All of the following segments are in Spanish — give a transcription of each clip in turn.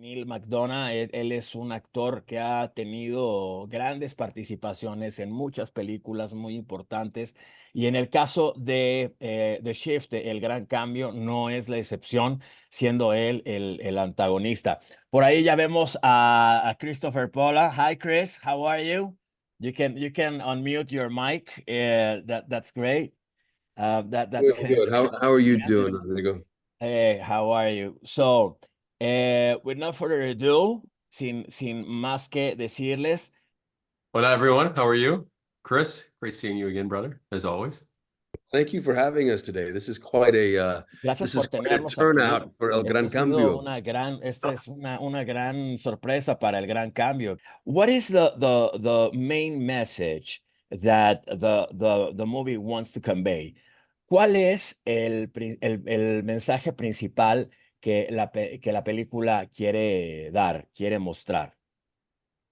Neal McDonough. Él es un actor que ha tenido grandes participaciones en muchas películas muy importantes. Y en el caso de The Shift, El Gran Cambio, no es la excepción, siendo él el antagonista. Por ahí ya vemos a Kristoffer Polaha. Hi, Chris. How are you? You can unmute your mic. That's great. That's Good. How are you yeah. doing, Rodrigo? Hey, how are you? So, with no further ado, sin más que decirles, Hola, everyone. How are you? Chris, great seeing you again, brother, as always. Thank you for having us today. This is quite a gracias por tenernos aquí. turnout for El Gran Cambio. Esta es una gran sorpresa para el Gran Cambio. What is the main message that the movie wants to convey? ¿Cuál es el mensaje principal que la película quiere dar, quiere mostrar?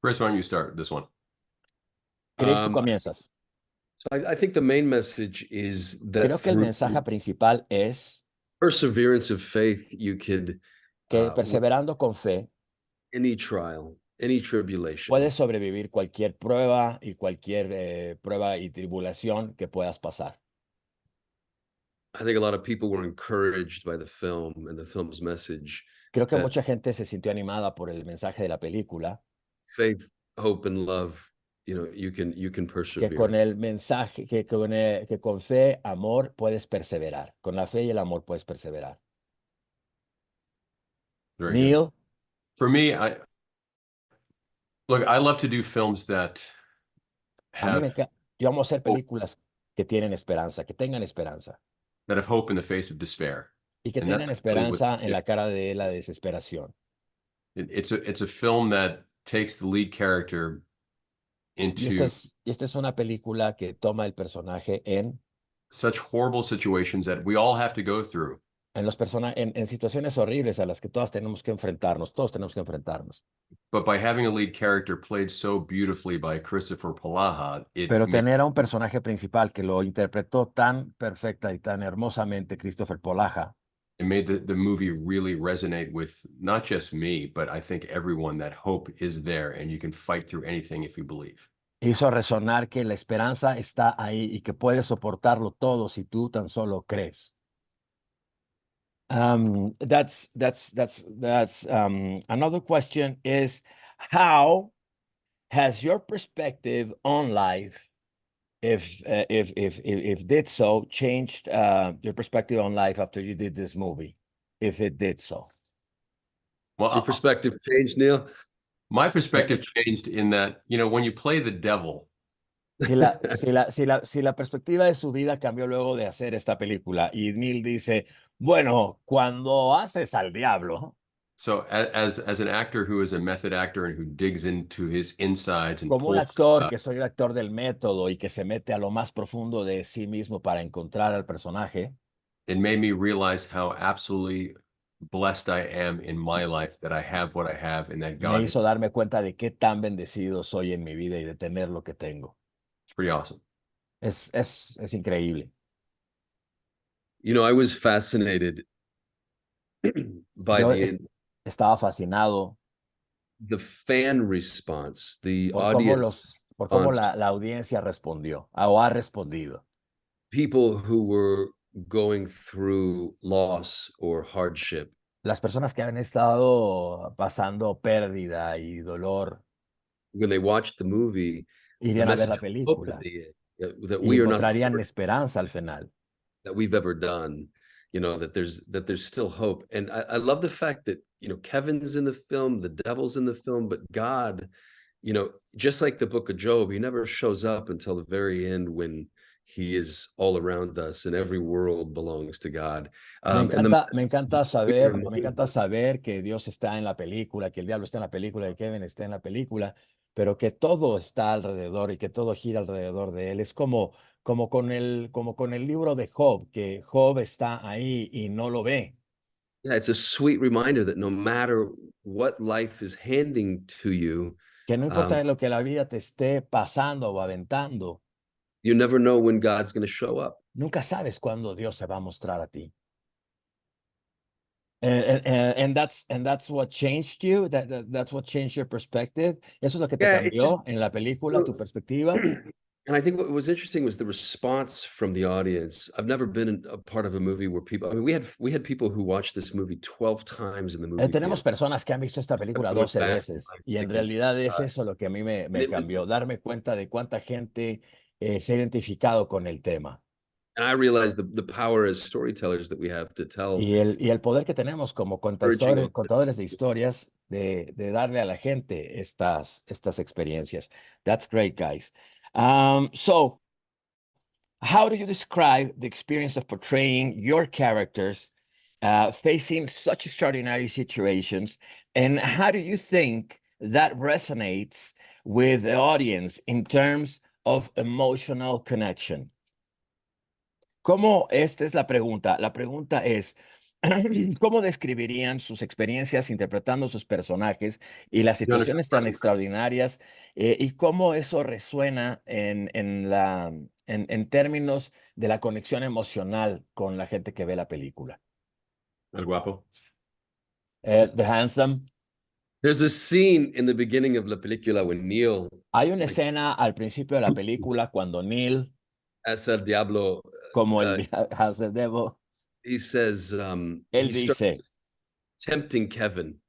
Chris, why don't you start this one? Chris, tú comienzas. So I think the main message is that Creo que el through mensaje principal es perseverance of faith, you could que perseverando con fe any trial, any tribulation. puedes sobrevivir cualquier prueba y cualquier prueba y tribulación que puedas pasar. I think a lot of people were encouraged by the film and the film's message. Creo que that mucha gente se sintió animada por el mensaje de la película, faith, hope, and love, you can que persevere. con el mensaje, que con fe, amor, puedes perseverar. Con la fe y el amor puedes perseverar. Very Neal, good. For me, I love to do films that a mí me have encanta. Yo amo hacer películas que tienen esperanza, que tengan esperanza hope in the face of despair. y que And tengan that's really what esperanza en la cara de la desesperación. it's a film that takes the lead character Y into esta es una película que toma el personaje en such horrible situations that we all have to go through. en situaciones horribles a las que todos tenemos que enfrentarnos. But by having a lead character played so beautifully by Kristoffer Polaha, Pero tener a un personaje principal que lo interpretó tan perfecta y tan hermosamente, Kristoffer Polaha, it made the movie really resonate with not just me, but I think everyone, that hope is there and you can fight through anything if you believe. hizo resonar que la esperanza está ahí y que puedes soportarlo todo si tú tan solo crees. Another question is, how has your perspective on life, if did so, changed your perspective on life after you did this movie, if it did so? Well, Has your perspective changed, Neal? my perspective changed in that, when you play the devil, Si la perspectiva de su vida cambió luego de hacer esta película, y Neal dice, bueno, cuando haces al diablo, so as an actor who is a method actor and who digs into his insides and como un pulls, actor que soy el actor del método y que se mete a lo más profundo de sí mismo para encontrar al personaje, it made me realize how absolutely blessed I am in my life, that I have what I have and that me God hizo darme cuenta de qué tan bendecido soy en mi vida y de tener lo que tengo. is pretty awesome. Es increíble. I was fascinated by Yo estaba fascinado the fan response, the por cómo, audience por cómo response, la audiencia respondió o ha respondido. people who were going through loss or hardship. Las personas que han estado pasando pérdida y dolor When they watched the movie, the irían a ver la message of hope at película the end, that y we are not the encontrarían worst esperanza al final. that we've ever done, that there's still hope. And I love the fact that, Kevin's in the film, the devil's in the film, but God, just like the book of Job, he never shows up until the very end when he is all around us and every world belongs to God. Me encanta saber que Dios está en la película, que el diablo está en la película, que Kevin está en la película, pero que todo está alrededor y que todo gira alrededor de él. Es como con el libro de Job, que Job está ahí y no lo ve. Yeah, it's a sweet reminder that no matter what life is handing to you, Que no importa lo que la vida te esté pasando o aventando, you never know when God's going to show up. nunca sabes cuándo Dios se va a mostrar a ti. And that's what changed you. That's what changed your perspective. Eso es lo que te Yeah, it just cambió en la película, tu perspectiva. and I think what was interesting was the response from the audience. I've never been a part of a movie where people, I mean, we had people who watched this movie 12 times in the movie Tenemos theater. personas que han visto esta Kept película going 12 back and veces buying y en tickets. realidad es eso lo que a mí me And it was, cambió, darme cuenta de cuánta gente se ha identificado con el tema and I realized the power as storytellers that we have to tell, y el poder que tenemos como encouraging contadores de historias de darle a la gente estas experiencias. That's great, guys. So, how do you describe the experience of portraying your characters facing such extraordinary situations? And how do you think that resonates with the audience in terms of emotional connection? ¿Cómo? Esta es la pregunta. La pregunta es, ¿cómo describirían sus experiencias interpretando sus personajes y las situaciones tan extraordinarias y cómo eso resuena en términos de la conexión emocional con la gente que ve la película? El guapo. The Handsome. There's a scene in the beginning of la película when Neal, Hay una like, escena al principio de la película cuando Neil, as el diablo, como uh, el House of Devil, he says, él he dice, starts tempting Kevin,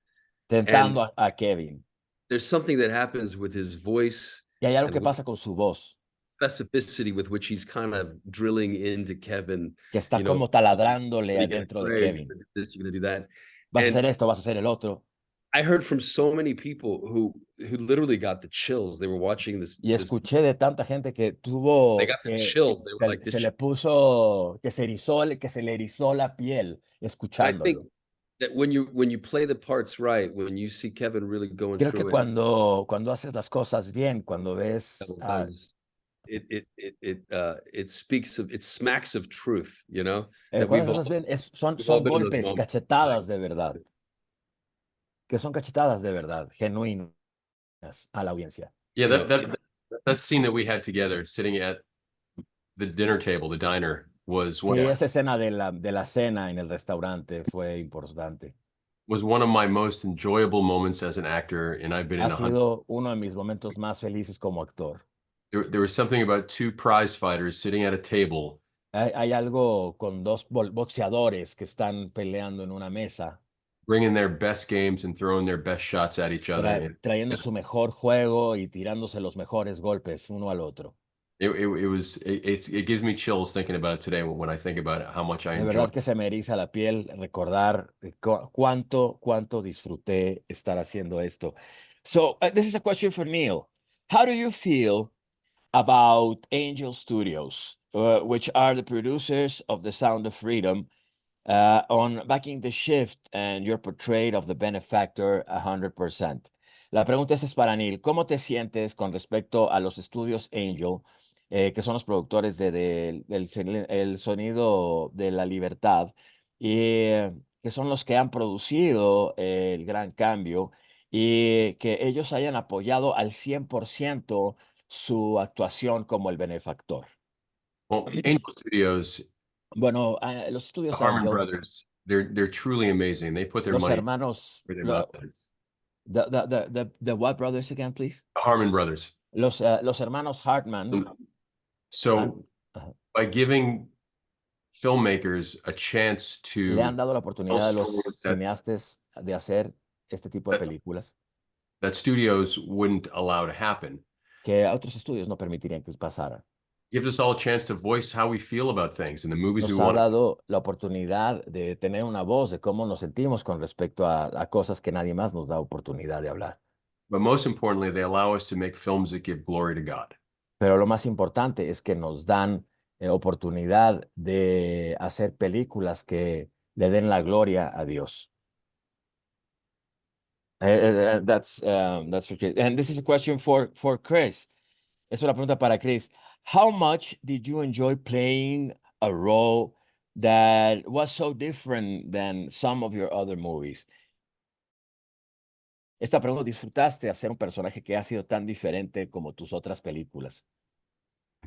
and tentando a Kevin. there's something that happens with his voice Y hay algo and que with pasa con su voz, specificity with which he's kind of drilling into Kevin, que está you know, como "When taladrándole you gonna adentro de pray, you're Kevin. gonna do this, you're gonna do that." Vas a And hacer esto, vas a hacer el otro. I heard from so many people who literally got the chills. They were watching Y this escuché de tanta gente que they tuvo, got the chills. They were like, se "This." le puso, que se erizó, que se le erizó la piel And I think escuchándolo. that when you play the parts right, when you see Kevin really going Creo que through it, cuando haces las cosas bien, cuando ves, several times, it speaks of, it smacks of truth, you know, that cuando haces las bien, we've all son been in those golpes, moments. cachetadas de verdad, que son cachetadas de verdad, genuinas a la audiencia. Yeah, You know, that scene that we had together, sitting at the dinner table, the diner, was Sí, esa escena de la cena en el restaurante fue importante. one of my most enjoyable moments as an actor, and I've been Ha in 100. sido uno de mis momentos más felices como actor. There was something about two prize fighters sitting at a table, Hay algo con dos boxeadores que están peleando en una mesa, bringing their best games and throwing their best shots at each other. And trayendo su mejor juego y tirándose los mejores golpes uno al otro. it gives me chills thinking about it today when I think about it, how much I De enjoy. verdad que se me eriza la piel recordar cuánto disfruté estar haciendo esto. So, this is a question for Neil. How do you feel about Angel Studios, which are the producers of The Sound of Freedom, on backing the shift and your portrayal of the benefactor 100%? La pregunta esta es para Neil. ¿Cómo te sientes con respecto a los estudios Angel, que son los productores el sonido de la libertad, y que son los que han producido el Gran Cambio, y que ellos hayan apoyado al 100% su actuación como el benefactor? Well, Angel Studios, Bueno, los the estudios Harmon Angel, brothers, they're truly amazing. They put their los money hermanos, where their mouth is. the what brothers again, please? The Harmon brothers. Los hermanos Hartman. So Ajá. by giving filmmakers a chance Le han to dado la tell oportunidad a los stories cineastas de hacer este tipo de that, películas that studios wouldn't allow to happen. que a otros estudios no permitirían que pasara. Gives us all a chance to voice how we feel about things and the movies we Nos ha want. dado la oportunidad de tener una voz de cómo nos sentimos con respecto a cosas que nadie más nos da oportunidad de hablar. But most importantly, they allow us to make films that give glory to God. Pero lo más importante es que nos dan oportunidad de hacer películas que le den la gloria a Dios. That's for Chris. And this is a question for Chris. Es una pregunta para Chris. How much did you enjoy playing a role that was so different than some of your other movies? Esta pregunta, ¿disfrutaste hacer un personaje que ha sido tan diferente como tus otras películas?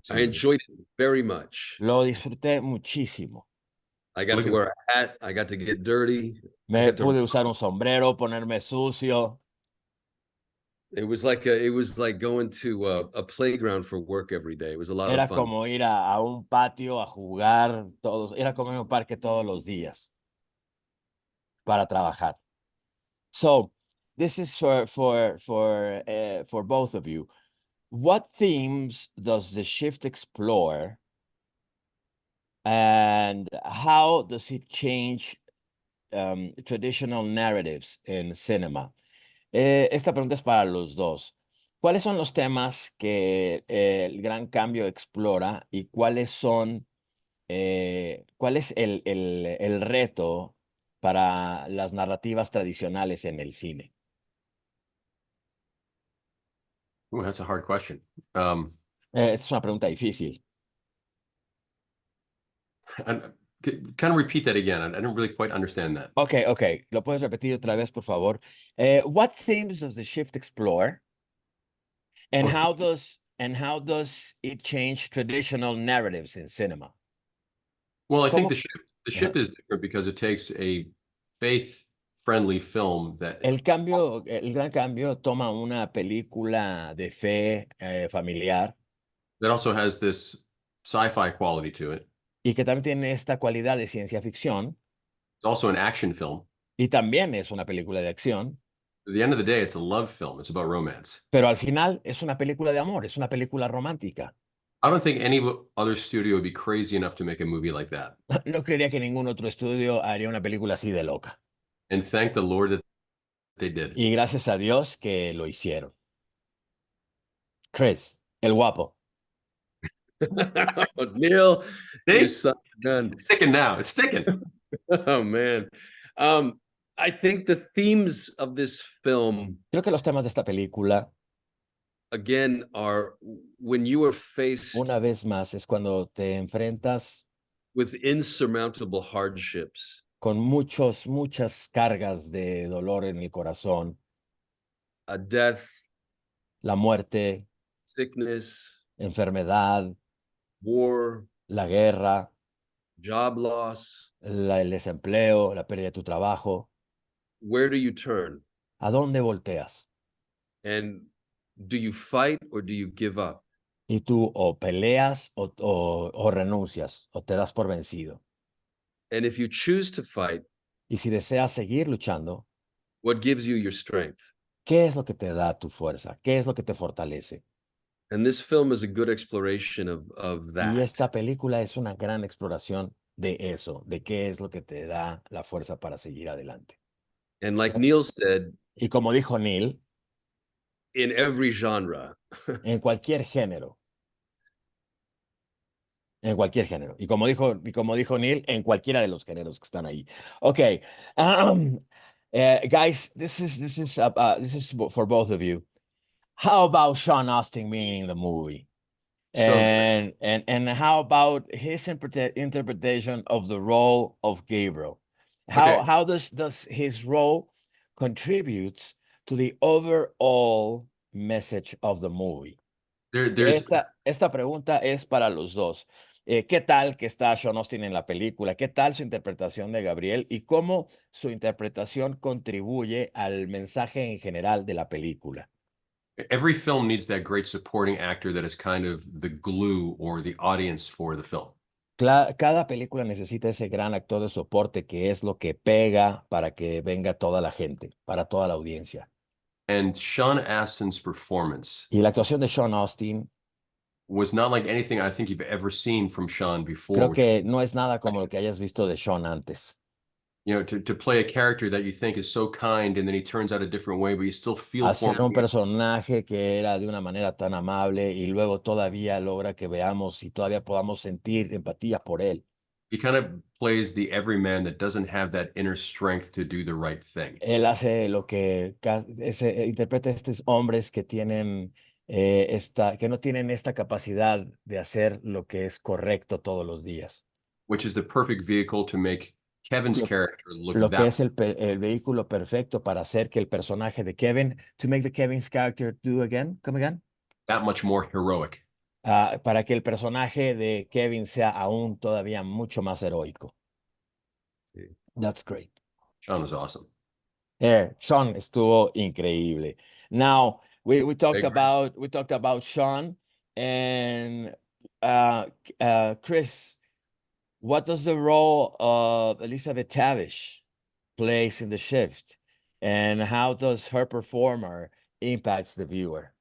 I enjoyed it very much. Lo disfruté muchísimo. I got to wear a hat. I got to get dirty. Me pude usar un sombrero, ponerme sucio. It was like going to a playground for work every day. It was a lot of Era fun. como ir a un patio a jugar todos, era como ir a un parque todos los días para trabajar. So, this is for both of you. What themes does the shift explore, and how does it change traditional narratives in cinema? Esta pregunta es para los dos. ¿Cuáles son los temas que el Gran Cambio explora y cuál es el reto para las narrativas tradicionales en el cine? Oh, that's a hard question. Es una pregunta difícil. And kind of repeat that again. I didn't really quite understand that. Okay. ¿Lo puedes repetir otra vez, por favor? What themes does the shift explore? And how does it change traditional narratives in cinema? Well, I think the shift is different because it takes a faith-friendly film that El Gran Cambio toma una película de fe familiar also has this sci-fi quality to it. y que también tiene esta cualidad de ciencia ficción It's also an action film. y también es una película de acción, At the end of the day, it's a love film. It's about romance. pero al final es una película de amor, es una película romántica. I don't think any other studio would be crazy enough to make a movie like that. No creería que ningún otro estudio haría una película así de loca. And thank the Lord that they did. Y gracias a Dios que lo hicieron. Chris, el guapo. Neal, See? you son of a gun. It's sticking now. It's sticking. Oh man. I think the themes of this film, Creo que los temas de esta película, again, are when you are faced una vez más, es cuando te enfrentas with insurmountable hardships, con muchas cargas de dolor en el corazón, a death, la muerte, sickness, enfermedad, war, la guerra, job loss. el desempleo, la pérdida de tu trabajo. Where do you turn? ¿A dónde volteas? And do you fight or do you give up? Y tú o peleas o renuncias o te das por vencido. And if you choose to fight, Y si deseas seguir luchando, what gives you your strength? ¿qué es lo que te da tu fuerza? ¿Qué es lo que te fortalece? And this film is a good exploration of that. Y esta película es una gran exploración de eso, de qué es lo que te da la fuerza para seguir adelante. And like Neal said, Y como dijo Neal, in every genre, en cualquier género. En cualquier género. Y como dijo Neal, en cualquiera de los géneros que están ahí. Okay. Guys, this is for both of you. How about Sean Astin being in the movie? And how about his interpretation of the role of Gabriel? How does his role contributes to the overall message of the movie? Esta pregunta es para los dos. ¿Qué tal que está Sean Astin en la película? ¿Qué tal su interpretación de Gabriel? ¿Y cómo su interpretación contribuye al mensaje en general de la película? Every film needs that great supporting actor that is kind of the glue or the audience for the film. Cada película necesita ese gran actor de soporte que es lo que pega para que venga toda la gente, para toda la audiencia. And Sean Astin's performance Y la actuación de Sean Astin was not like anything I think you've ever seen from Sean before. creo que no es nada como lo que hayas visto de Sean antes. You know, to play a character that you think is so kind and then he turns out a different way, but you still feel for Hacer un him. personaje que era de una manera tan amable y luego todavía logra que veamos y todavía podamos sentir empatía por él. He kind of plays the everyman that doesn't have that inner strength to do the right thing. Él hace lo que interpreta a estos hombres que tienen que no tienen esta capacidad de hacer lo que es correcto todos los días. Which is the perfect vehicle to make Kevin's character look Lo que that es el vehículo perfecto para hacer que el personaje de Kevin, to make the Kevin's character come again? that much more heroic. Para que el personaje de Kevin sea aún todavía mucho más heroico. That's great. Sean was awesome. Sean estuvo increíble. Now, we talked agree. about Sean and Chris. What does the role of Elizabeth Tavish plays in The Shift, and how does her performer impacts the viewer?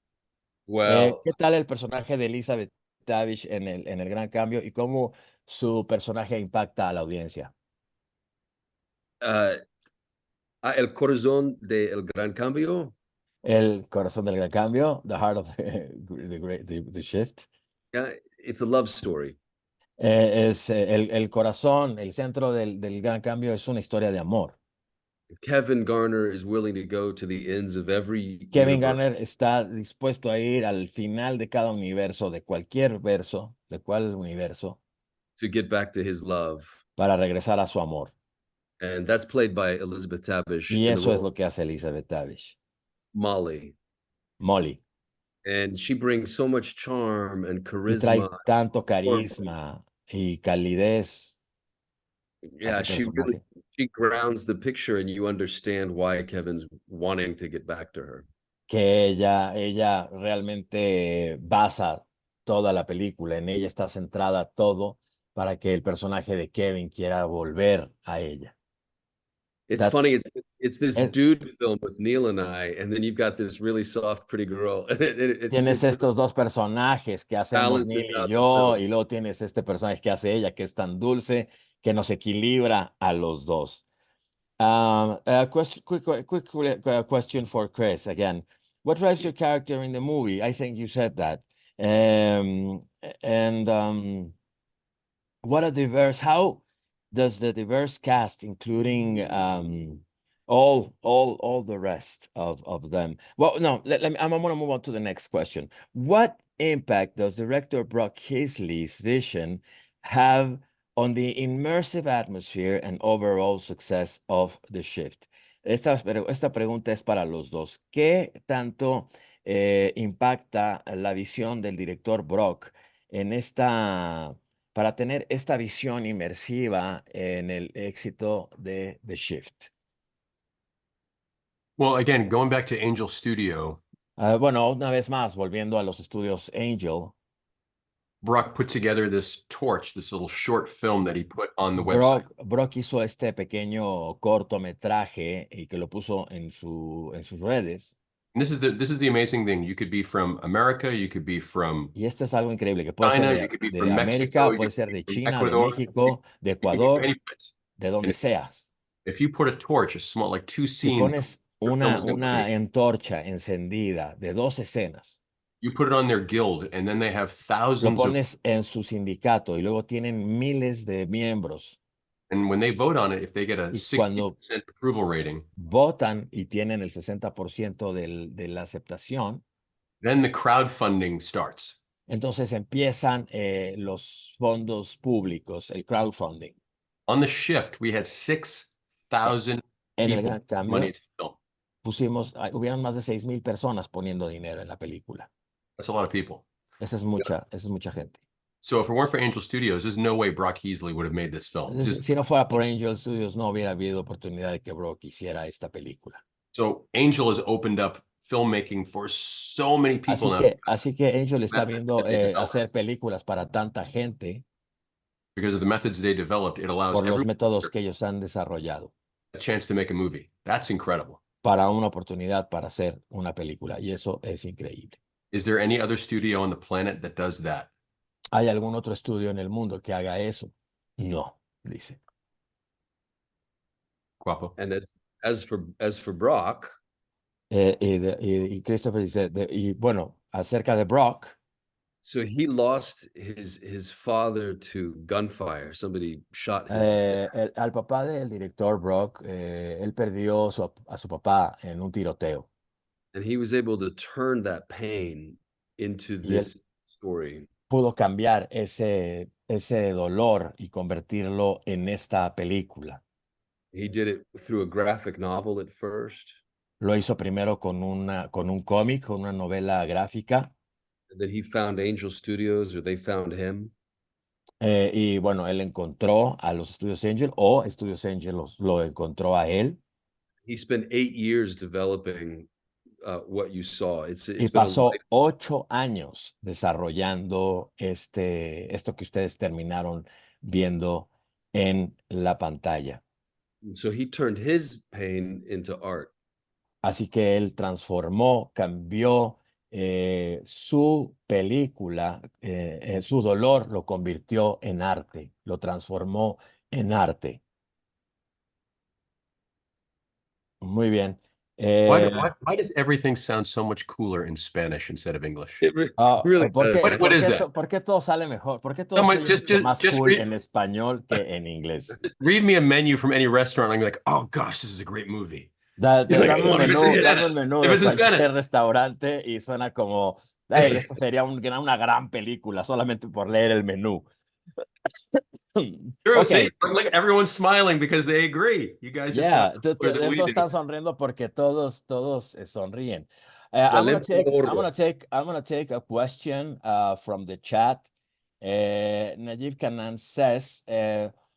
Well, ¿Qué tal el personaje de Elizabeth Tavish en el Gran Cambio y cómo su personaje impacta a la audiencia? El corazón de El Gran Cambio. El corazón del Gran Cambio, the heart of the Shift. Yeah, it's a love story. Es el corazón, el centro del Gran Cambio es una historia de amor. Kevin Garner is willing to go to the ends of every Kevin universe Garner está dispuesto a ir al final de cada universo, de cualquier verso, de cuál universo, to get back to his love. para regresar a su amor. And that's played by Elizabeth Tabish Y in the eso es role lo que hace Elizabeth Tavish. Molly. Molly. And she brings so much charm and Y trae charisma. tanto carisma y calidez a Yeah, su personaje, she grounds the picture and you understand why Kevin's wanting to get back to her. que ella realmente basa toda la película, en ella está centrada todo para que el personaje de Kevin quiera volver a ella. It's funny, That's, it's this es- dude film with Neil and I, and then you've got this really soft, pretty girl. And tienes it really estos dos personajes que hacemos Neil balances y out the yo, film. y luego tienes este personaje que hace ella, que es tan dulce, que nos equilibra a los dos. Quick question for Chris again. What drives your character in the movie? I think you said that. And how does the diverse cast, including all the rest of them? Well, no, I'm going to move on to the next question. What impact does director Brock Kisley's vision have on the immersive atmosphere and overall success of The Shift? Esta pregunta es para los dos. ¿Qué tanto impacta la visión del director Brock en para tener esta visión inmersiva en el éxito de The Shift? Well, again, going back to Angel Studio, Bueno, una vez más, volviendo a los estudios Angel, Brock put together this torch, this little short film that he put on the website. Brock hizo este pequeño cortometraje y que lo puso en sus redes. And this is the amazing thing. You could be from America, you could be from Y esto es algo increíble, que puede China, ser you could be de from Mexico, América, you puede could ser be de from China, de Ecuador, México, de you could be from Ecuador, any place. de donde seas. If you put a torch, a small, like two Si scenes, pones your film is going to una be, antorcha encendida de 2 escenas, you put it on their guild, and then they have lo thousands of, pones en su sindicato y luego tienen miles de miembros, and when they vote on it, if they get a y 60% cuando approval rating, votan y tienen el 60% de la aceptación, then the crowdfunding starts. entonces empiezan los fondos públicos, el crowdfunding. On the shift, we had 6,000 En el people Gran put money Cambio into the film. hubieron más de 6,000 personas poniendo dinero en la película. That's a lot of people. Esa es mucha gente. So if it weren't for Angel Studios, there's no way Brock Heasley would have made this film. Si no fuera por Angel Studios, no hubiera habido oportunidad de que Brock hiciera esta película. So Angel has opened up filmmaking for so many people now Así que Angel está viendo that they developed. hacer películas para tanta gente Because of the methods they developed, it allows por los everyone métodos que ellos han desarrollado a chance to make a movie. That's incredible. para una oportunidad para hacer una película. Y eso es increíble. Is there any other studio on the planet that does that? ¿Hay algún otro estudio en el mundo que haga eso? No, dice. Guapo. And as for Brock, Y Kristoffer dice, y bueno, acerca de Brock, so he lost his father to gunfire. Somebody shot his dad, al papá del director Brock, él perdió a su papá en un tiroteo. and he was able to turn that pain into Y él this story. pudo cambiar ese dolor y convertirlo en esta película. He did it through a graphic novel at first, Lo hizo primero con un cómic, con una novela gráfica, and then he found Angel Studios, or they found him, Y bueno, él encontró a los Estudios Angel o Estudios Angel lo encontró a él He spent 8 years developing what you saw. y It's been a pasó life. 8 años desarrollando esto que ustedes terminaron viendo en la pantalla. So he turned his pain into art. Así que él transformó, cambió su película, su dolor lo convirtió en arte, lo transformó en arte. Muy bien. Why does everything sound so much cooler in Spanish instead of English? It really ¿Por does. qué, What is that? por qué todo sale mejor? ¿Por qué todo No, se oye mucho más just cool en español que en inglés? read me a menu from any restaurant. I'm like, oh gosh, this is a great movie. You're like, I Dame un want to see it. menú If de it's in cualquier Spanish. restaurante y suena como, hey, esto sería una gran película solamente por leer el menú. True. Ok, See, like everyone's smiling because they agree. You guys just sound yeah, cooler than we todos do. están sonriendo porque todos sonríen. La lengua gorda. I'm gonna take a question from the chat. Najib Kanan says,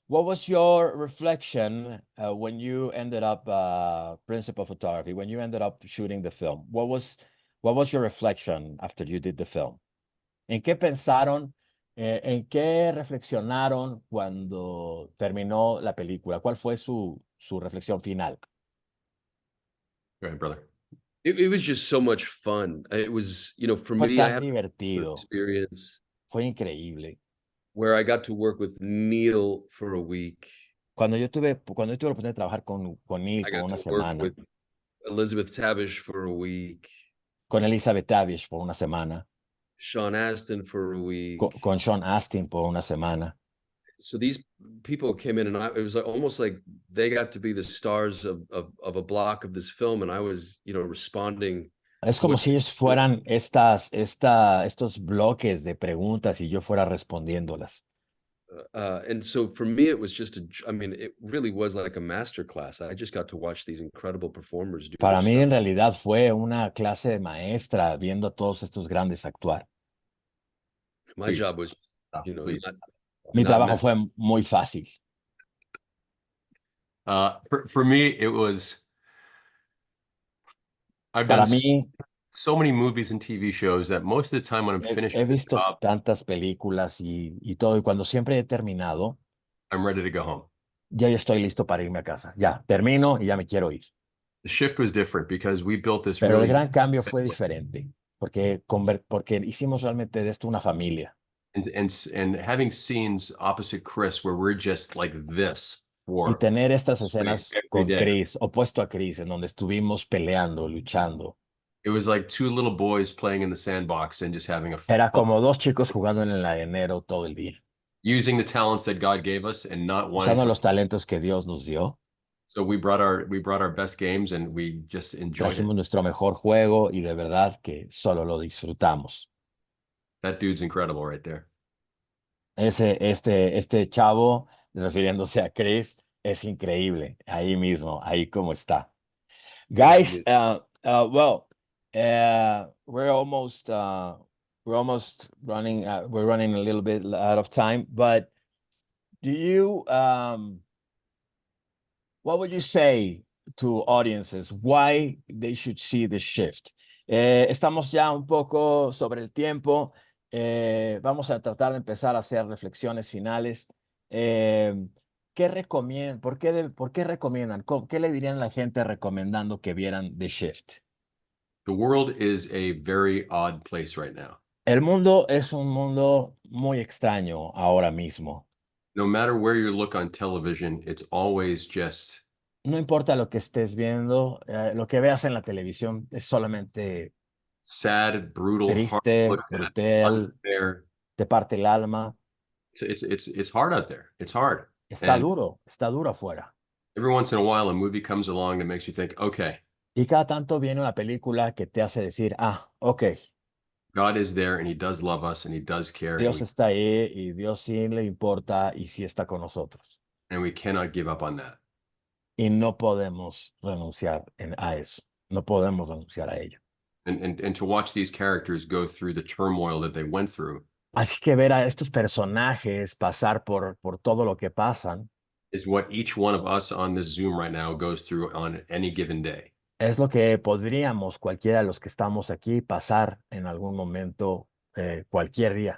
what was your reflection when you ended up principal photography, when you ended up shooting the film? What was your reflection after you did the film? ¿En qué pensaron? ¿En qué reflexionaron cuando terminó la película? ¿Cuál fue su reflexión final? Go ahead, brother. It was just so much fun. It was, for Fue me, I tan had an divertido, experience fue increíble. where I got to work with Neal for a week. Cuando yo tuve la oportunidad de trabajar con Neil I por got una to work semana, with Elizabeth Tabish for a week, con Elizabeth Tavish por una semana, Sean Astin for a week. con Sean Astin por una semana. So these people came in, and it was like, almost like they got to be the stars of a block of this film, and I was, responding Es to como what si they ellos were fueran estos bloques de preguntas y yo fuera respondiéndolas. and so for me, it was just I mean, it really was like a master class. I just got to watch these incredible performers do their Para mí stuff. en realidad fue una clase de maestra viendo a todos estos grandes actuar. My Please. job was, Please. Mi not trabajo mess. fue muy fácil. For me, it was. I've Para done mí, so many movies and TV shows that most of the time when I'm finished he with the visto job, tantas películas y todo, y cuando siempre he terminado, I'm ready to go home. ya estoy listo para irme a casa. Ya, termino y ya me quiero ir. The shift was different because we built this Pero el really, gran cambio fue diferente, porque hicimos realmente de esto una familia. and having scenes opposite Chris where we're just like this Y for tener estas straight escenas every con day. Chris, opuesto a Chris, en donde estuvimos peleando, luchando. It was like two little boys playing in the sandbox and just having a Era fun, como dos chicos jugando en el arenero todo el día, using the talents that God gave us and not wanting usando to. los talentos que Dios nos dio. So we brought our best games and we just enjoyed it. Trajimos nuestro mejor juego y de verdad que solo lo disfrutamos. That dude's incredible right there. Este chavo, refiriéndose a Chris, es increíble. Ahí mismo, ahí como está. Guys, well, we're almost running. We're running a little bit out of time, but do you what would you say to audiences why they should see the shift? Estamos ya un poco sobre el tiempo. Vamos a tratar de empezar a hacer reflexiones finales. ¿Qué recomiendan? ¿Por qué recomiendan? ¿Qué le dirían a la gente recomendando que vieran The Shift? The world is a very odd place right now. El mundo es un mundo muy extraño ahora mismo. No matter where you look on television, it's always just No importa lo que estés viendo, lo que veas en la televisión es solamente sad, brutal, hard to triste, look at, brutal, unfair. te parte el alma. It's hard out there. It's hard. Está And duro afuera. every once in a while, a movie comes along that makes you think, okay, Y cada tanto viene una película que te hace decir, ok, God is there and he does love us and he does care Dios está ahí y Dios sí le importa y sí está con nosotros. and we cannot give up on that. Y no podemos renunciar a eso. No podemos renunciar a ello. And to watch these characters go through the turmoil that they went through. Así que ver a estos personajes pasar por todo lo que pasan is what each one of us on this Zoom right now goes through on any given day. es lo que podríamos cualquiera de los que estamos aquí pasar en algún momento, cualquier día.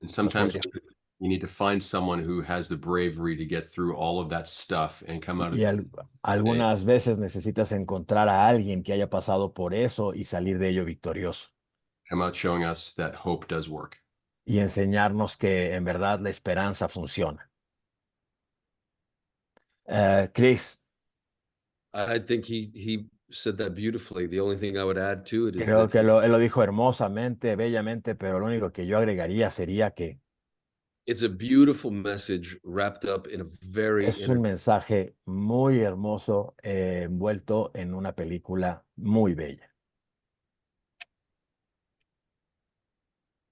And Nos sometimes podría- you need to find someone who has the bravery to get through all of that stuff and come out of Y the day, algunas veces necesitas encontrar a alguien que haya pasado por eso y salir de ello victorioso come out showing us that hope does work. y enseñarnos que en verdad la esperanza funciona. Chris, I think he said that beautifully. The only thing I would add to it is creo that que él lo dijo hermosamente, bellamente, pero lo único que yo agregaría sería que it's a beautiful message wrapped up in a very es un mensaje muy hermoso, envuelto en una película muy bella.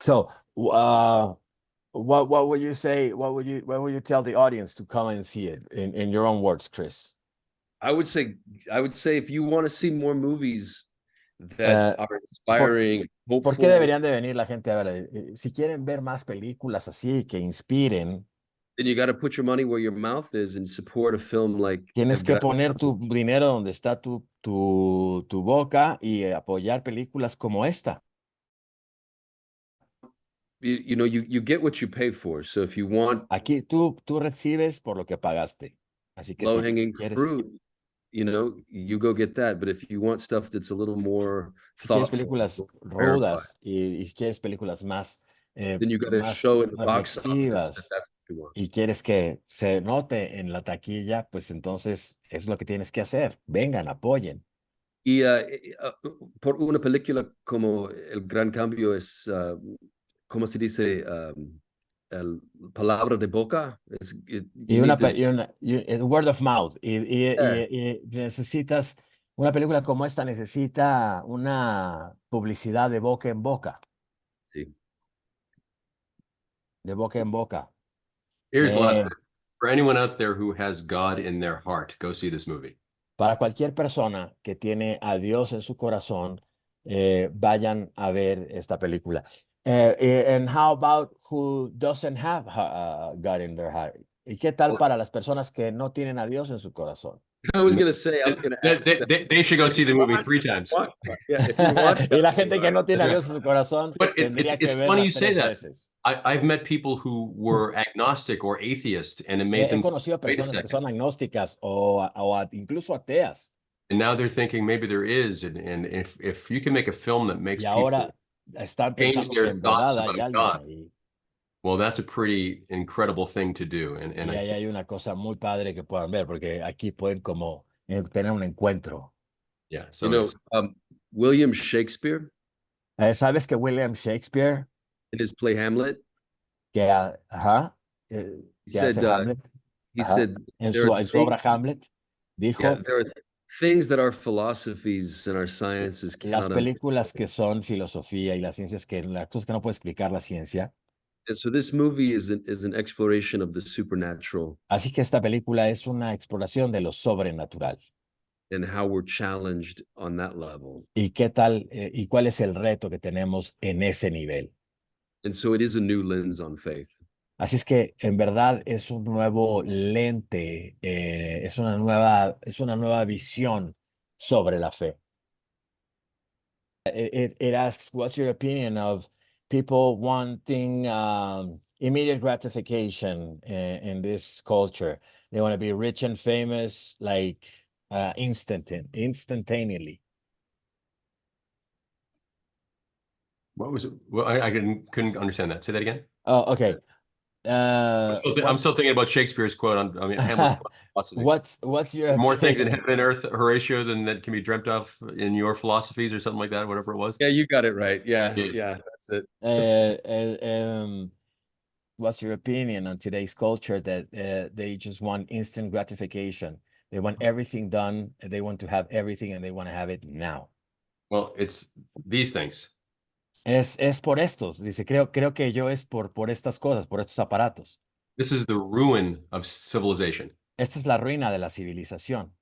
So, what would you say? What would you tell the audience to come and see it in your own words, Chris? I would say if you want to see more movies that Uh, are por, inspiring, ¿Por qué hopeful, deberían de venir la gente a ver? Si quieren ver más películas así que inspiren, then you got to put your money where your mouth is and support a film like tienes que Gran poner tu Cambio. dinero donde está tu boca y apoyar películas como esta. You know, you get what you pay for. So if you want Aquí tú recibes por lo que pagaste. Así que si low-hanging quieres, fruit, you know, you go get that. But if you want stuff that's a little more si quieres thoughtful, películas verified, rudas y si quieres películas más, then you got to show más in the box office that reflexivas that's what you want. y quieres que se note en la taquilla, pues entonces es lo que tienes que hacer. Vengan, apoyen. Y por una película como El Gran Cambio es, ¿cómo se dice? El palabra de boca. You Y need to, word of mouth. yeah, Y necesitas, una película como esta necesita una publicidad de boca en boca, sí. de boca en boca. Here's the last Eh, word. For anyone out there who has God in their heart, go see this movie. para cualquier persona que tiene a Dios en su corazón, vayan a ver esta película. And how about who doesn't have God in their heart? ¿Y qué tal para las personas que no tienen a Dios en su corazón? I was going to say, I was going to add that They should go if see the you movie want, 3 times. yeah, if you want Y that la movie, gente que no tiene a Dios en su corazón But tendría it's que funny you verla say 3 that. veces. I've met people who were agnostic or atheist, and it made He them conocido wait a personas que second. son agnósticas incluso ateas. And now they're thinking maybe there is, and if you can make a film that makes Y people ahora están change pensando que their en thoughts verdad hay about alguien God, ahí. well, that's a pretty incredible thing to do. And Y I ahí think, hay una cosa muy padre que puedan ver, porque aquí pueden como tener un encuentro. yeah, you so know, it's William Shakespeare ¿Sabes que William Shakespeare, in his play Hamlet, ajá, he que hace said, Hamlet, he ajá, said, en there are su obra things, Hamlet, yeah, dijo, there are things that our philosophies and our sciences las cannot understand. películas que son filosofía y las ciencias que, las cosas que no puede explicar la ciencia. And so this movie is an exploration of the supernatural Así que esta película es una exploración de lo sobrenatural. and how we're challenged on that level. ¿Y qué tal, y cuál es el reto que tenemos en ese nivel? And so it is a new lens on faith. Así es que en verdad es un nuevo lente, es una nueva visión sobre la fe. It asks, what's your opinion of people wanting immediate gratification in this culture? They want to be rich and famous, like instantaneously. what was it? Well, I couldn't understand that. Say that again. Oh, okay. I'm still thinking about Shakespeare's quote on, I mean, Hamlet's philosophy. What's your More things in opinion? heaven and earth, Horatio, than that can be dreamt of in your philosophies or something like that, whatever it was. Yeah, you got it right. Yeah, Yeah. yeah, that's it. What's your opinion on today's culture that they just want instant gratification? They want everything done, and they want to have everything, and they want to have it now. Well, it's these things. Es por estos, dice, creo que yo es por estas cosas, por estos aparatos. This is the ruin of civilization. Esta es la ruina de la civilización.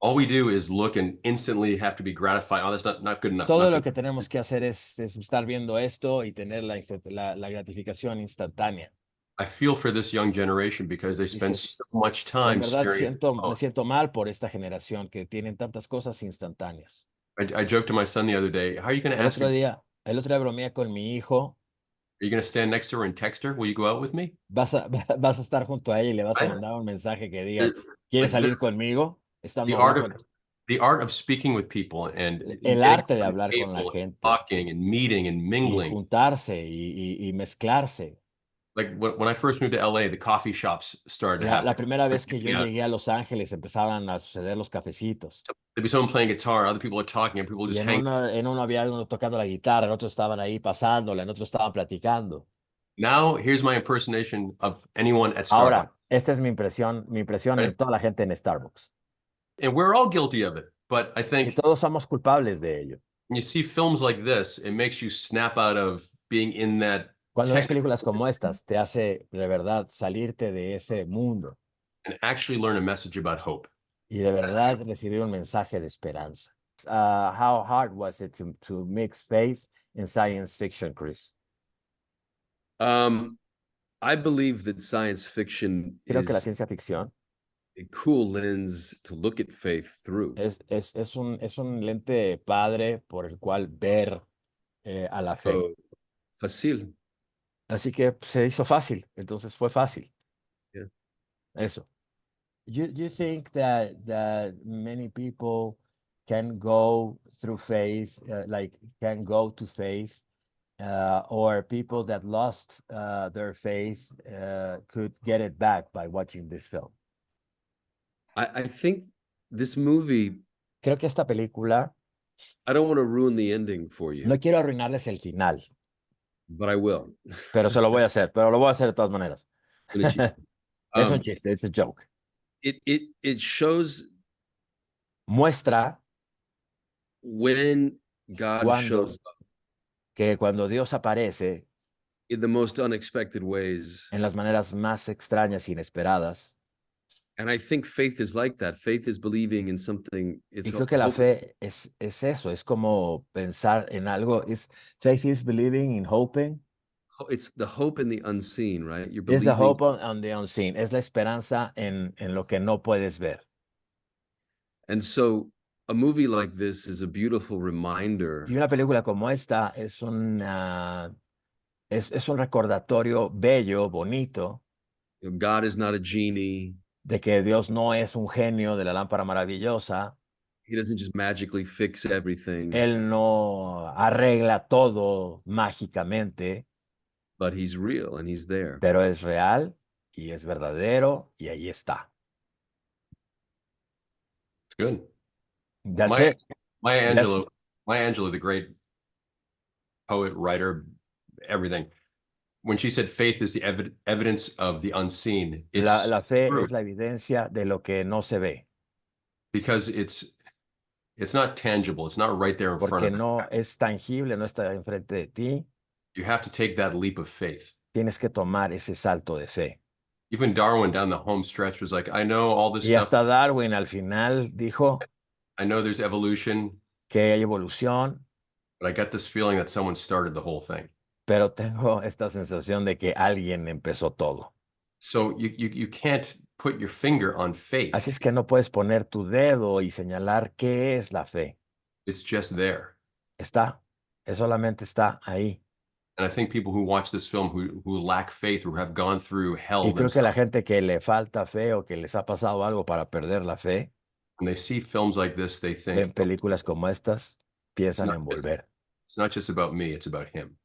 All we do is look and instantly have to be gratified. Oh, that's not good enough. Todo Not lo good. que tenemos que hacer es estar viendo esto y tener la gratificación instantánea. I feel for this young generation because they spend Dices, so much en time verdad staring at the me phone. siento mal por esta generación que tienen tantas cosas instantáneas. I joked to my son the other day, how are you going to ask her, El otro día bromeé con mi hijo. are you going to stand next to her and text her? Will you go out with me? Vas a, vas a estar junto a ella y le vas a Right? mandar un mensaje que diga, There- ¿quieres Like salir this, conmigo? Estando the art hablando, of the art of speaking with people and el getting arte de around hablar the con la table and gente talking and meeting and y mingling. juntarse y mezclarse. Like when I first moved to LA, the coffee shops started to La happen. primera vez que yo llegué a Los Ángeles empezaban a suceder los cafecitos. There'd be someone playing guitar, other people are talking, and people Y just hang. en uno había uno tocando la guitarra, en otro estaban ahí pasándola, en otro estaban platicando. Now, here's my impersonation of anyone at Starbucks. Ahora, esta es mi impresión Right? en toda la gente en Starbucks. And we're all guilty of it. But I Y think todos somos culpables de ello. when you see films like this, it makes you snap out of being in that Cuando ves tech películas como estas, te hace de verdad salirte de ese mundo and actually learn a message about hope. y de verdad recibir un mensaje de esperanza. How hard was it to mix faith in science fiction, Chris? I believe that science fiction Creo que la is ciencia ficción a cool lens to look at faith through. es un lente padre por el cual ver a la fe. So, fácil. Así que se hizo fácil, entonces fue fácil. Yeah. Eso. You think that many people can go through faith, like can go to faith, or people that lost their faith could get it back by watching this film? I think this movie, Creo que esta película, I don't want to ruin the ending for you, no quiero arruinarles el final, but I will. pero se lo voy a hacer, pero lo voy a hacer de todas maneras. Un chiste. Es un chiste, it's a joke. It shows Muestra when God cuando, shows up que cuando Dios aparece in the most unexpected ways. en las maneras más extrañas e inesperadas. And I think faith is like that. Faith is believing in something. It's Y creo que la hope. fe es eso, es como pensar en algo. Faith is believing in hoping. It's the hope in the unseen, right? You're It's the believing. hope on the unseen. Es la esperanza en lo que no puedes ver. And so a movie like this is a beautiful reminder. Y una película como esta es un recordatorio bello, bonito, God is not a genie. de que Dios no es un genio de la lámpara maravillosa. He doesn't just magically fix everything, Él no arregla todo mágicamente, but he's real and he's there. pero es real y es verdadero y ahí está. It's good. That's it. Maya Angelou, the great poet, writer, everything. When she said faith is the evidence of the unseen, it's La fe true es la evidencia de lo que no se ve, because it's not tangible. It's not right there in front porque of you. no es tangible, no está enfrente de ti. You have to take that leap of faith. Tienes que tomar ese salto de fe. Even Darwin down the home stretch was like, I know all this Y stuff. hasta Darwin al final dijo I know there's evolution, que hay evolución, but I got this feeling that someone started the whole thing. pero tengo esta sensación de que alguien empezó todo. So you can't put your finger on faith. Así es que no puedes poner tu dedo y señalar qué es la fe. It's just there. Solamente está ahí. And I think people who watch this film who lack faith or have gone through hell Y creo que la themselves, gente que le falta fe o que les ha pasado algo para perder la fe, when they see films like this, they ven think, películas como estas, piensan en volver. it's not just about me, it's about him.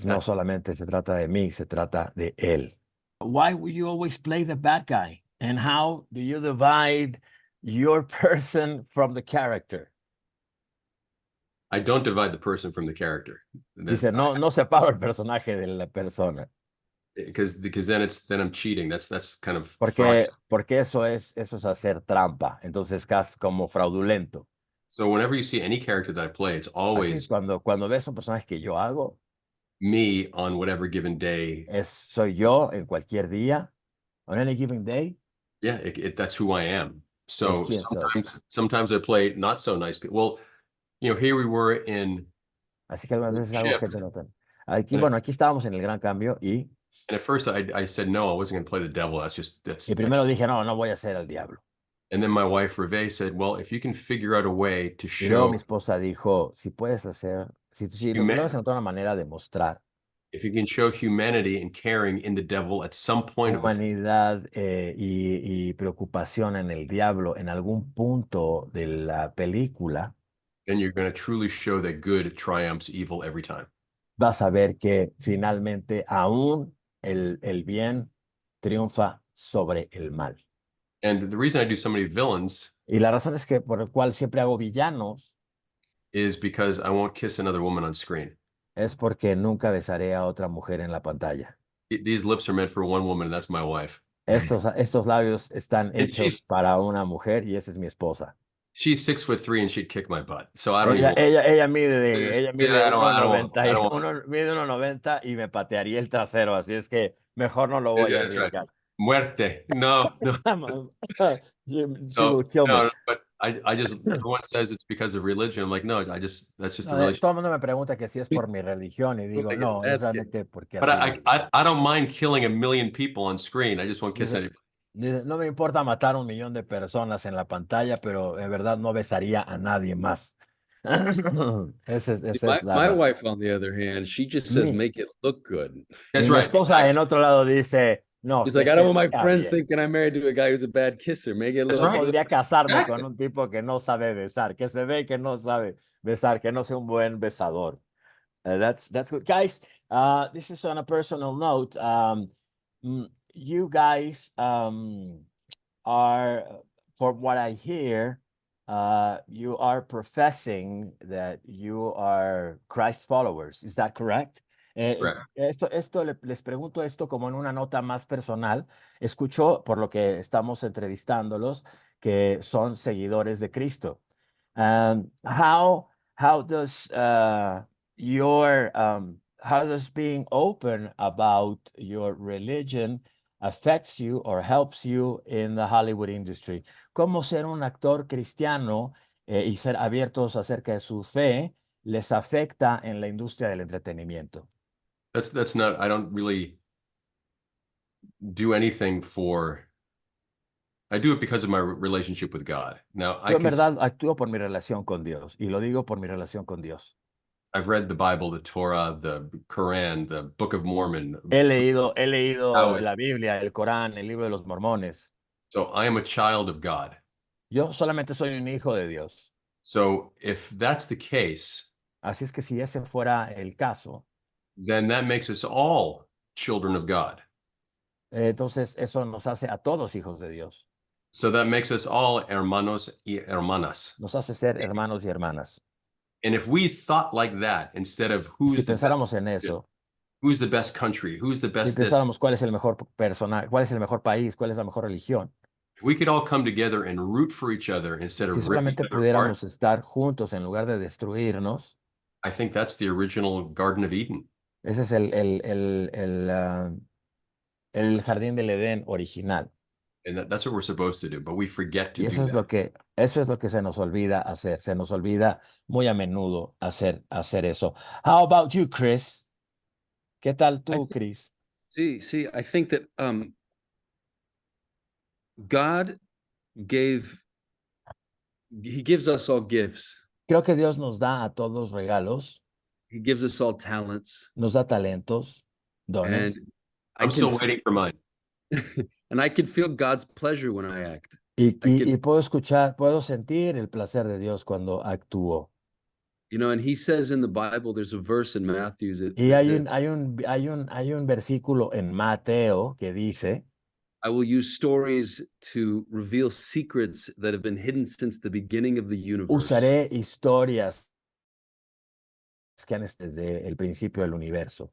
No solamente se trata de mí, se trata de él. Why would you always play the bad guy? And how do you divide your person from the character? I don't divide the person from the character. Dice, no separo el personaje de la persona. Because then I'm cheating. That's kind of fraudulent. Porque eso es hacer trampa. Entonces casi como fraudulento. So whenever you see any character that I play, it's always cuando ves un personaje que yo hago, me on whatever given day. Soy yo en cualquier día, on any given day. Yeah, that's who I am. So quién soy. sometimes I play not so nice people. Well, you know, here we were in Así que algunas veces hago Shift, gente no tan. Aquí, and bueno, aquí estábamos en el Gran Cambio at first I said no, I wasn't going to play the devil. y primero dije, no, no voy a ser el diablo. And then my wife Reve said, well, if you can figure out a way to Y luego mi show esposa dijo, si puedes hacer, si logras encontrar una manera de mostrar if you can show humanity and caring in the devil at some point of humanidad y preocupación en el diablo en algún punto de la película, then you're going to truly show that good triumphs evil every time. vas a ver que finalmente aún el bien triunfa sobre el mal. And the reason I do so many villains Y la razón es que por el cual siempre hago villanos is because I won't kiss another woman on screen. es porque nunca besaré a otra mujer en la pantalla. These lips are meant for one woman, and that's my wife. Estos labios están And hechos para una mujer y esa es mi esposa. She's 6'3" and she'd kick my butt. So I don't Ella, even. ella mide, ella mide I don't want. 1.90 I don't want. mide 1.90 y me patearía el trasero, así es que mejor no lo voy a That's right. arriesgar. Muerte. No, no. She will kill me. No, but I just everyone says it's because of religion. I'm like, no, that's just the No, religion. todo el mundo me pregunta que si es por mi religión y digo, think no, it's es asking. realmente porque But así. I don't mind killing 1 million people on screen. I just won't kiss anybody. No me importa matar 1 millón de personas en la pantalla, pero de verdad no besaría a nadie más. Esa es la my razón. wife, on the other hand, she just says, Mi- make it look good. That's Y mi right. esposa en otro lado dice, no, She's que like, I se don't want my vea friends bien. thinking I'm married to a guy who's a bad kisser. Make it That's look No right. good. podría casarme Exactly. con un tipo que no sabe besar, que se ve que no sabe besar, que no sea un buen besador. That's good. Guys, this is on a personal note. You guys are, from what I hear, you are professing that you are Christ followers. Is that correct? Correct. Les pregunto esto como en una nota más personal. Escucho, por lo que estamos entrevistándolos, que son seguidores de Cristo. How does how does being open about your religion affects you or helps you in the Hollywood industry? ¿Cómo ser un actor cristiano y ser abiertos acerca de su fe les afecta en la industria del entretenimiento? That's not. I don't really do anything for. I do it because of my relationship with God. Now Yo en verdad actúo por mi relación con Dios y lo digo por mi relación con Dios. I've read the Bible, the Torah, the Quran, the Book of Mormon. He leído Taoist. la Biblia, el Corán, el libro de los Mormones. So I am a child of God. Yo solamente soy un hijo de Dios. So if that's the case, Así es que si ese fuera el caso, then that makes us all children of God. entonces eso nos hace a todos hijos de Dios. So that makes us all hermanos y hermanas. Nos hace ser hermanos y hermanas. And if we thought like that instead of Y si who's the best, pensáramos en eso, who's the best country, who's the si best this, pensáramos cuál es el mejor personaje, cuál es el mejor país, cuál es la mejor religión, we could all come together and root for each other instead si of ripping solamente each other apart. pudiéramos estar juntos en lugar de destruirnos, I think that's the original Garden of Eden. ese es el jardín del Edén original. And that's what we're supposed to do, but we forget to Y do eso es lo que se nos olvida hacer. Se nos olvida muy a menudo hacer eso. How about you, Chris? ¿Qué tal tú, Chris? See, I think that God He gives us all gifts. Creo que Dios nos da a todos regalos, He gives us all talents. nos da talentos, dones. And I'm still waiting for mine. And I can feel God's pleasure when I act. Y puedo sentir el placer de Dios cuando actúo. You know, and He says in the Bible, there's a verse in Matthew Y hay un versículo en Mateo que dice, I will use stories to reveal secrets that have been hidden since the beginning of the universe. usaré historias que han desde el principio del universo.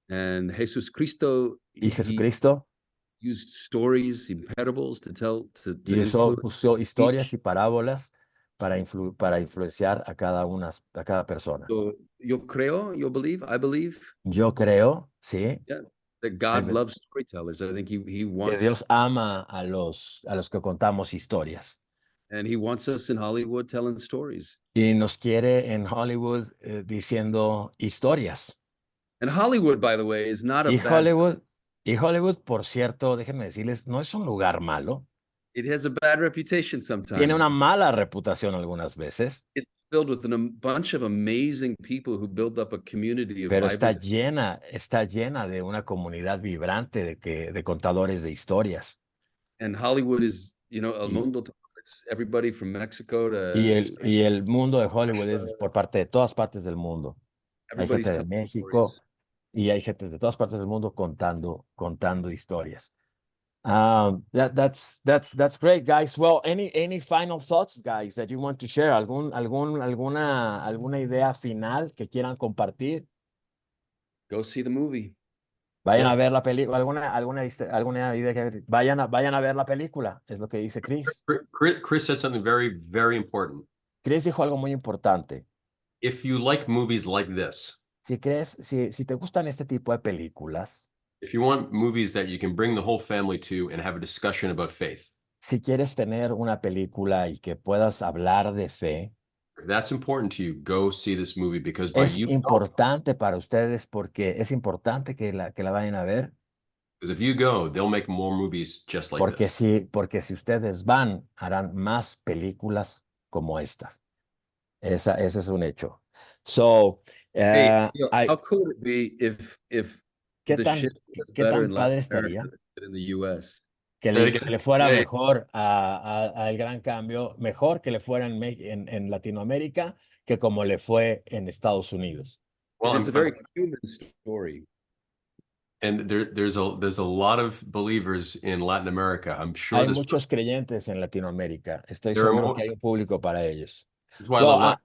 And Jesus Cristo, Y Jesucristo he used stories and parables to usó historias y parábolas para influenciar a cada persona. So, I believe. Yo creo, sí. Yeah. that God loves storytellers. I think he Que wants, Dios ama a los que contamos historias. and he wants us in Hollywood telling stories. Y nos quiere en Hollywood diciendo historias. And Hollywood, by the way, is not a Y bad Hollywood, place. y Hollywood, por cierto, déjenme decirles, no es un lugar malo. It has a bad reputation Tiene sometimes. una mala reputación algunas veces, It's filled with a bunch of amazing people who build up a community of pero vibrant. está llena de una comunidad vibrante de contadores de historias. And Hollywood is, el Y, mundo, it's everybody from Mexico to y el mundo de Hollywood es por parte de todas partes del mundo. Hay everybody's gente de telling México stories. y hay gente de todas partes del mundo contando historias. That's great, guys. Well, any final thoughts, guys, that you want to share? Alguna idea final que quieran compartir? Go see the movie. Vayan Yeah. a ver la película, alguna idea que vayan a ver la película, es lo que dice Chris. Chris said something very, very important. Chris dijo algo muy importante. If you like movies like this, Si te gustan este tipo de películas, if you want movies that you can bring the whole family to and have a discussion about faith, si quieres tener una película y que puedas hablar de fe, if that's important to you, go see this movie because by es you importante para ustedes porque es importante que la vayan a ver. because if you go, they'll make more movies just like Porque this. porque si ustedes van, harán más películas como estas. Ese es un hecho. So, Hey, how cool would it be if ¿qué the tan, shit was qué better tan in padre Latin estaría America than in the US? que Say it que again. le fuera Hey. mejor al Gran Cambio, mejor que le fuera en Latinoamérica que como le fue en Estados Unidos? Well, It's a very human story. and there's a lot of believers in Latin America. I'm sure Hay this muchos creyentes en Latinoamérica. Estoy There are seguro more- que hay un público para ellos. is why Well,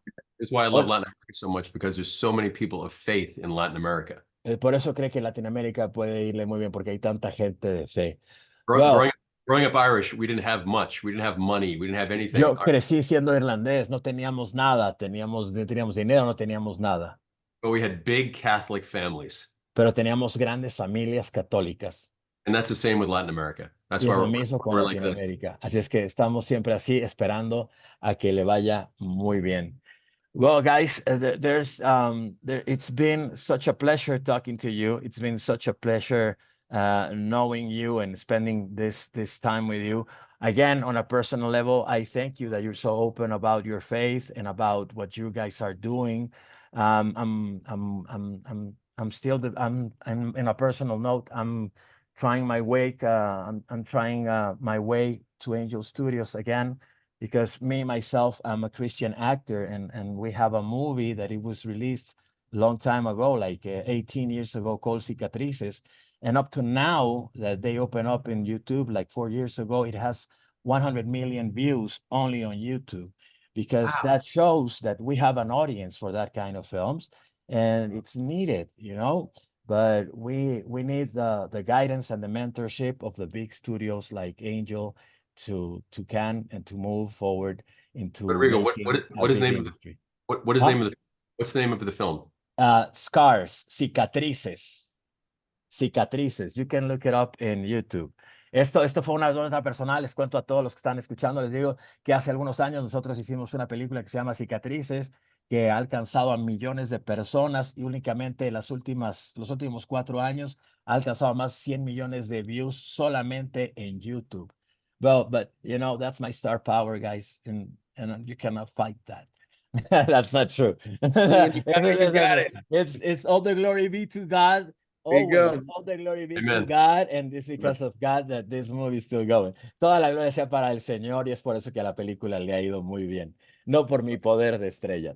I love Latin America so much because there's so many people of faith in Latin America. Por eso creo que Latinoamérica puede irle muy bien porque hay tanta gente de fe. Growing up Irish, we didn't have much. We didn't have money. We didn't have anything. Yo crecí siendo irlandés, no teníamos nada, no teníamos dinero, no teníamos nada, But we had big Catholic families. pero teníamos grandes familias católicas. And that's the same with Latin America. That's Y why es lo we're mismo con like this. Latinoamérica. Así es que estamos siempre así, esperando a que le vaya muy bien. Well, guys, it's been such a pleasure talking to you. It's been such a pleasure knowing you and spending this time with you. Again, on a personal level, I thank you that you're so open about your faith and about what you guys are doing. I'm in a personal note. I'm trying my way. I'm trying my way to Angel Studios again. Because myself, I'm a Christian actor, and we have a movie that it was released a long time ago, like 18 years ago, called Cicatrices. And up to now that they open up in YouTube, like 4 years ago, it has 100 million views only on YouTube, because that shows that we have an audience for that kind of films, and it's needed, But we need the guidance and the mentorship of the big studios like Angel to can and to move forward into Rodrigo, what is the name industry. What is the name of what's the name of the film? Scars, Cicatrices. You can look it up in YouTube. Esto fue una nota personal. Les cuento a todos los que están escuchando, les digo que hace algunos años nosotros hicimos una película que se llama Cicatrices, que ha alcanzado a millones de personas y únicamente los últimos 4 años ha alcanzado más de 100 millones de views solamente en YouTube. Well, but that's my star power, guys, and you cannot fight that. That's not true. You got it. It's all the glory be to God. There you go. Always, all the glory be Amen. to God, and it's because of God that this movie is still going. Toda la gloria sea para el Señor, y es por eso que a la película le ha ido muy bien, no por mi poder de estrella.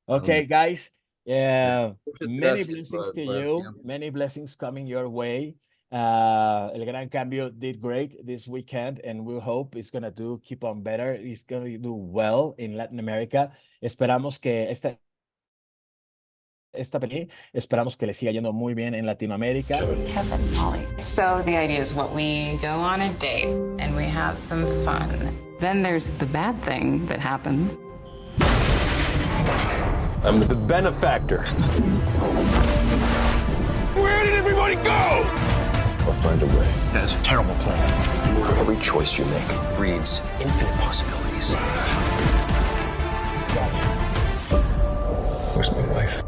Okay, guys, many blessings to you, many blessings coming your way. El Gran Cambio did great this weekend, and we hope it's going to keep on better. It's going to do well in Latin America. Esperamos que esperamos que le siga yendo muy bien en Latinoamérica. Kevin, Molly. So the idea is what we go on a date and we have some fun. Then there's the bad thing that happens. I'm the benefactor. Where did everybody go? I'll find a way. That's a terrible plan. For every choice you make breeds infinite possibilities. Where's my wife?